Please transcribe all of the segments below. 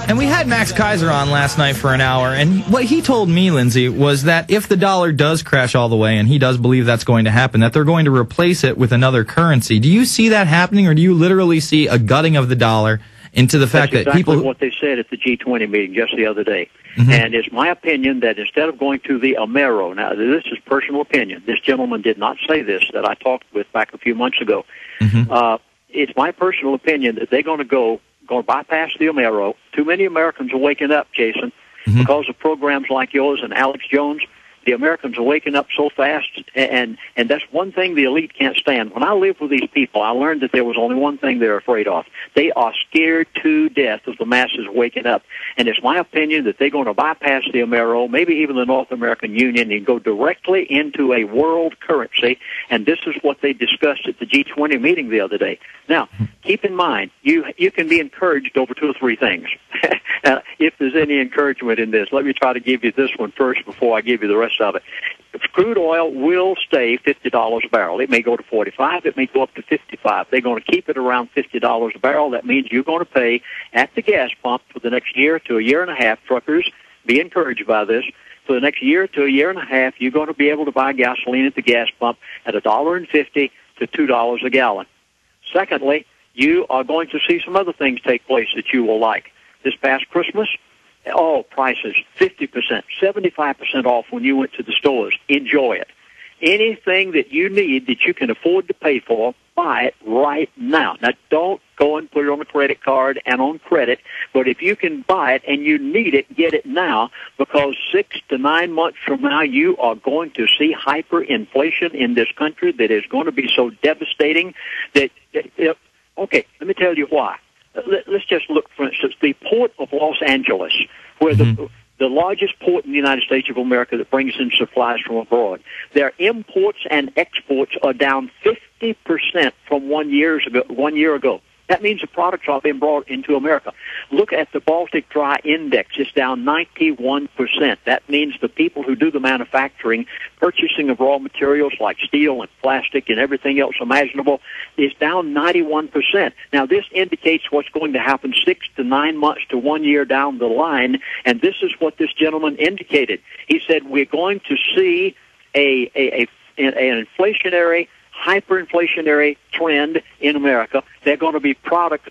And we had Max Kaiser on last night for an hour, and what he told me, Lindsey, was that if the dollar does crash all the way, and he does believe that's going to happen, that they're going to replace it with another currency. Do you see that happening, or do you literally see a gutting of the dollar into the fact that people... That's exactly what they said at the G20 meeting just the other day. And it's my opinion that instead of going to the Amero, now this is personal opinion, this gentleman did not say this that I talked with back a few months ago. It's my personal opinion that they're going to bypass the Amero. Too many Americans are waking up, Jason, because of programs like yours and Alex Jones. The Americans are waking up so fast, and that's one thing the elite can't stand. When I lived with these people, I learned that there was only one thing they're afraid of. They are scared to death of the masses waking up. And it's my opinion that they're going to bypass the Amero, maybe even the North American Union, and go directly into a world currency. And this is what they discussed at the G20 meeting the other day. Now, keep in mind, you can be encouraged over two or three things. If there's any encouragement in this, let me try to give you this one first before I give you the rest of it. Crude oil will stay $50 a barrel. It may go to 45. It may go up to 55. They're going to keep it around $50 a barrel. That means you're going to pay at the gas pump for the next year to a year and a half. Truckers, be encouraged by this. For the next year to a year and a half, you're going to be able to buy gasoline at the gas pump at $1.50 to $2 a gallon. Secondly, you are going to see some other things take place that you will like. This past Christmas, all prices 50%, 75% off when you went to the stores. Enjoy it. Anything that you need that you can afford to pay for, buy it right now. Now, don't go and put it on a credit card and on credit, but if you can buy it and you need it, get it now, because 6 to 9 months from now, you are going to see hyperinflation in this country that is going to be so devastating that, okay, let me tell you why. Let's just look, for instance, the port of Los Angeles, where the largest port in the United States of America that brings in supplies from abroad. Their imports and exports are down 50% from 1 year ago. That means the products are being brought into America. Look at the Baltic Dry Index. It's down 91%. That means the people who do the manufacturing, purchasing of raw materials like steel and plastic and everything else imaginable, is down 91%. Now, this indicates what's going to happen 6 to 9 months to 1 year down the line, and this is what this gentleman indicated. He said we're going to see an inflationary, hyperinflationary trend in America. They're going to be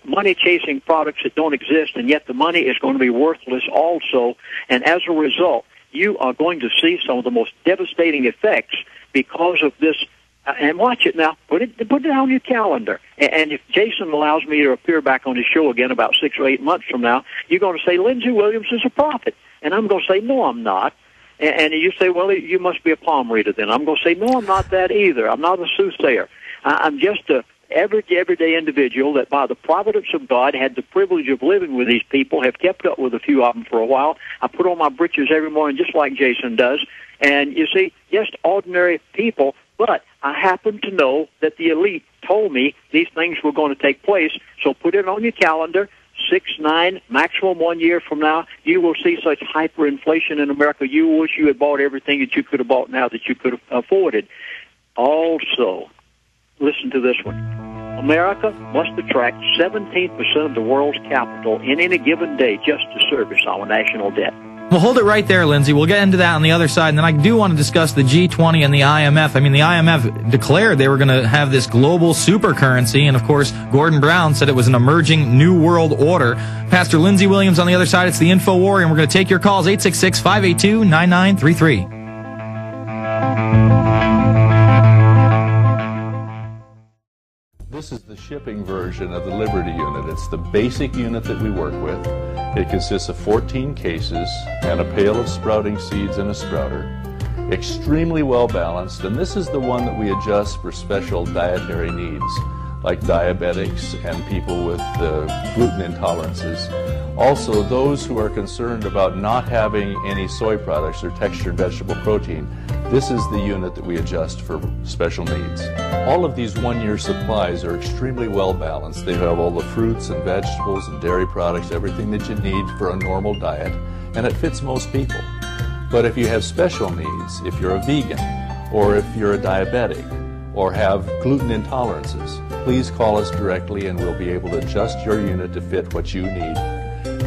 money-chasing products that don't exist, and yet the money is going to be worthless also. And as a result, you are going to see some of the most devastating effects because of this. And watch it now. Put it on your calendar. And if Jason allows me to appear back on his show again about 6 or 8 months from now, you're going to say, Lindsey Williams is a prophet. And I'm going to say, no, I'm not. And you say, well, you must be a palm reader then. I'm going to say, no, I'm not that either. I'm not a soothsayer. I'm just a everyday individual that by the providence of God had the privilege of living with these people, have kept up with a few of them for a while. I put on my britches every morning just like Jason does. And you see, just ordinary people, but I happen to know that the elite told me these things were going to take place, so put it on your calendar. 6, 9, maximum 1 year from now, you will see such hyperinflation in America. You wish you had bought everything that you could have bought now that you could have afforded. Also, listen to this one. America must attract 17% of the world's capital in any given day just to service our national debt. Well, hold it right there, Lindsey. We'll get into that on the other side, and then I do want to discuss the G20 and the IMF. I mean, the IMF declared they were going to have this global super currency, and of course, Gordon Brown said it was an emerging new world order. Pastor Lindsey Williams on the other side. It's the InfoWarrior, and we're going to take your calls, 866-582-9933. This is the shipping version of the Liberty unit. It's the basic unit that we work with. It consists of 14 cases and a pail of sprouting seeds and a sprouter. Extremely well balanced, and this is the one that we adjust for special dietary needs, like diabetics and people with gluten intolerances. Also, those who are concerned about not having any soy products or textured vegetable protein, this is the unit that we adjust for special needs. All of these 1 year supplies are extremely well balanced. They have all the fruits and vegetables and dairy products, everything that you need for a normal diet, and it fits most people. But if you have special needs, if you're a vegan, or if you're a diabetic, or have gluten intolerances, please call us directly and we'll be able to adjust your unit to fit what you need.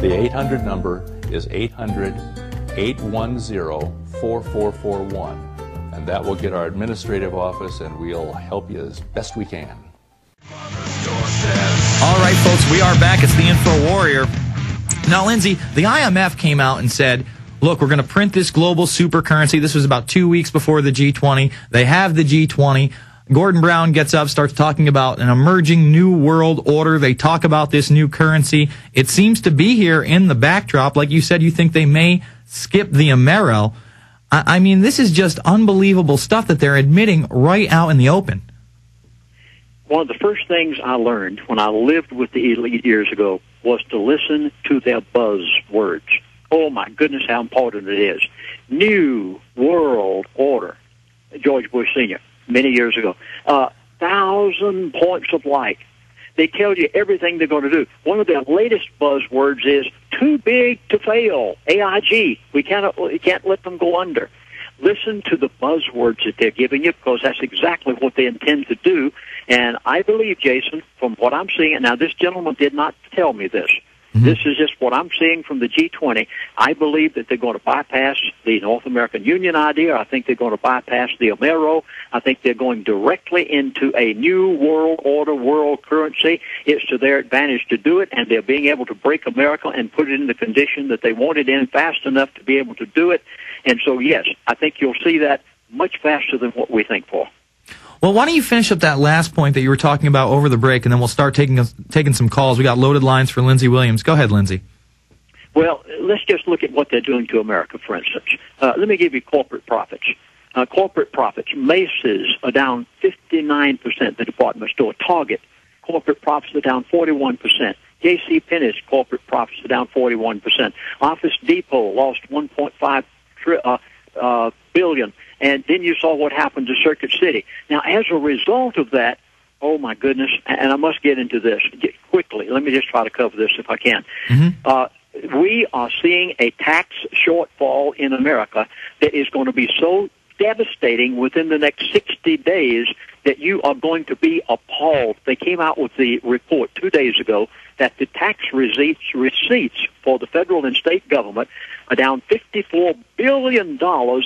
The 800 number is 800-810-4441. And that will get our administrative office, and we'll help you as best we can. All right, folks, we are back. It's the InfoWarrior. Now, Lindsey, the IMF came out and said, look, we're going to print this global super currency. This was about 2 weeks before the G20. They have the G20. Gordon Brown gets up, starts talking about an emerging new world order. They talk about this new currency. It seems to be here in the backdrop. Like you said, you think they may skip the Amero. I mean, this is just unbelievable stuff that they're admitting right out in the open. One of the first things I learned when I lived with the elite years ago was to listen to their buzzwords. Oh, my goodness, how important it is. New World Order. George Bush Sr., many years ago. 1,000 points of light. They tell you everything they're going to do. One of their latest buzzwords is too big to fail, AIG. We can't let them go under. Listen to the buzzwords that they're giving you, because that's exactly what they intend to do. And I believe, Jason, from what I'm seeing, and now this gentleman did not tell me this. Mm-hmm. This is just what I'm seeing from the G20. I believe that they're going to bypass the North American Union idea. I think they're going to bypass the Amero. I think they're going directly into a new world order, world currency. It's to their advantage to do it, and they're being able to break America and put it in the condition that they want it in fast enough to be able to do it. And so, yes, I think you'll see that much faster than what we think for. Well, why don't you finish up that last point that you were talking about over the break, and then we'll start taking some calls. We got loaded lines for Lindsey Williams. Go ahead, Lindsey. Well, let's just look at what they're doing to America, for instance. Let me give you corporate profits. Corporate profits. Macy's are down 59%, the department store. Target, corporate profits are down 41%. J.C. Penney's corporate profits are down 41%. Office Depot lost $1.5 billion. And then you saw what happened to Circuit City. Now, as a result of that, oh, my goodness, and I must get into this quickly. Let me just try to cover this if I can. Mm-hmm. We are seeing a tax shortfall in America that is going to be so devastating within the next 60 days that you are going to be appalled. They came out with the report 2 days ago that the tax receipts for the federal and state government are down $54 billion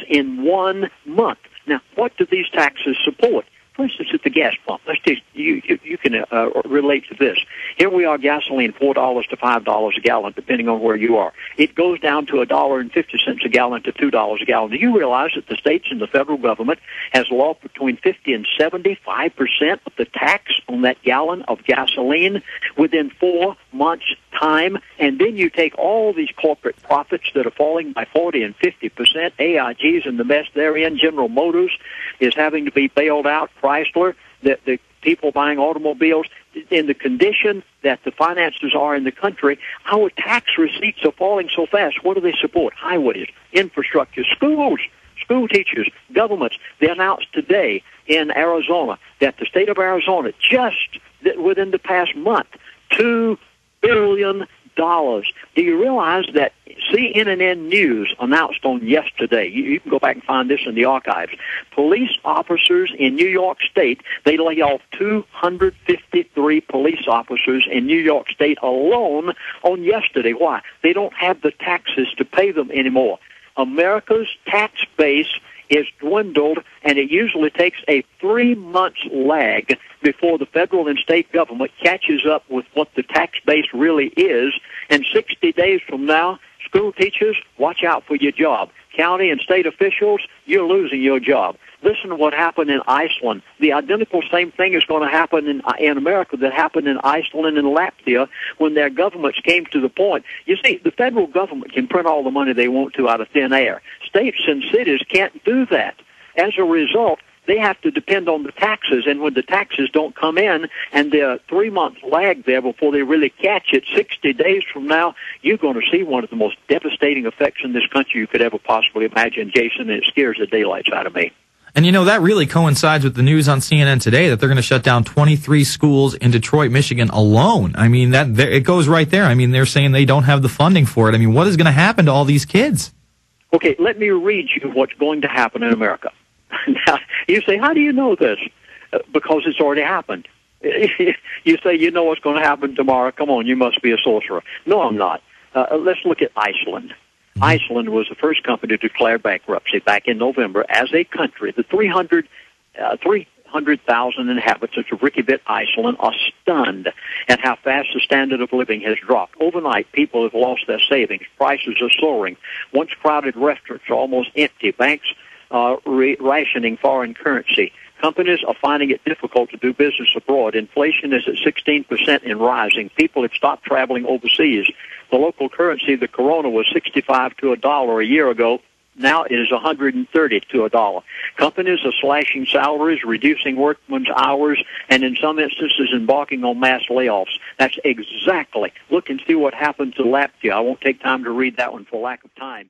in 1 month. Now, what do these taxes support? For instance, at the gas pump, let's just, you can relate to this. Here we are, gasoline, $4 to $5 a gallon, depending on where you are. It goes down to $1.50 a gallon to $2 a gallon. Do you realize that the states and the federal government has lost between 50 and 75% of the tax on that gallon of gasoline within 4 months' time? And then you take all these corporate profits that are falling by 40 and 50%, AIGs and the mess they're in, General Motors is having to be bailed out, Chrysler, the people buying automobiles, in the condition that the finances are in the country, our tax receipts are falling so fast. What do they support? Highways, infrastructure, schools, school teachers, governments. They announced today in Arizona that the state of Arizona, just within the past month, $2 billion. Do you realize that CNN News announced on yesterday, you can go back and find this in the archives, police officers in New York State, they lay off 253 police officers in New York State alone on yesterday. Why? They don't have the taxes to pay them anymore. America's tax base is dwindled, and it usually takes a 3-month lag before the federal and state government catches up with what the tax base really is. And 60 days from now, school teachers, watch out for your job. County and state officials, you're losing your job. Listen to what happened in Iceland. The identical same thing is going to happen in America that happened in Iceland and Latvia when their governments came to the point. You see, the federal government can print all the money they want to out of thin air. States and cities can't do that. As a result, they have to depend on the taxes, and when the taxes don't come in and there are 3-month lag there before they really catch it, 60 days from now, you're going to see one of the most devastating effects in this country you could ever possibly imagine, Jason, and it scares the daylights out of me. And, you know, that really coincides with the news on CNN today that they're going to shut down 23 schools in Detroit, Michigan alone. I mean, it goes right there. I mean, they're saying they don't have the funding for it. I mean, what is going to happen to all these kids? Okay, let me read you what's going to happen in America. Now, you say, how do you know this? Because it's already happened. You say, you know what's going to happen tomorrow. Come on, you must be a sorcerer. No, I'm not. let's look at Iceland. Iceland was the first company to declare bankruptcy back in November as a country. The 300,000 inhabitants of Reykjavik, Iceland, are stunned at how fast the standard of living has dropped. Overnight, people have lost their savings. Prices are soaring. Once crowded restaurants are almost empty. Banks are rationing foreign currency. Companies are finding it difficult to do business abroad. Inflation is at 16% and rising. People have stopped traveling overseas. The local currency, the krona, was 65 to $1 a year ago. Now it is 130 to $1. Companies are slashing salaries, reducing workmen's hours, and in some instances embarking on mass layoffs. That's exactly. Look and see what happened to Latvia. I won't take time to read that one for lack of time.